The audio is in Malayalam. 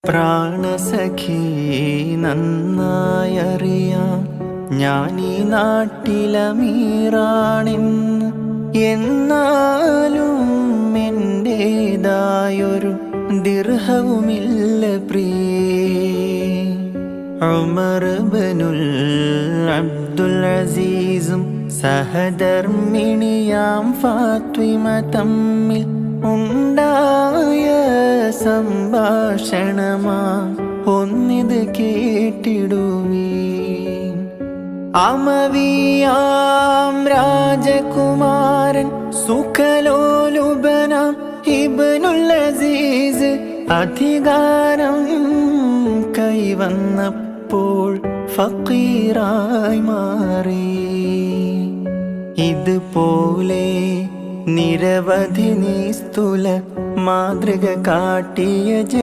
പ്രാണസഖി നന്നായറിയാം ഞാനീ നാട്ടിലമീറാണെന്ന്. എന്നാലും എൻ്റേതായൊരു ദിർഹവുമില്ല പ്രിയേ. ഉമർ ബനുൽ അബ്ദുൽ അസീസും സഹധർമ്മിണിയാം ഫാത്വിമ തമ്മിൽ ഉണ്ടായ സംഭാഷണമാ ഒന്നിത് കേട്ടിടുവീൻ. അമവിയാം രാജകുമാരൻ സുഖലോലുപനാം ഇബ്നുൽ അസീസ് അധികാരം കൈവന്നപ്പോൾ ഫക്കീറായി മാറി. ഇതുപോലെ നിരവധി നിസ്തുല മാതൃക കാട്ടിയ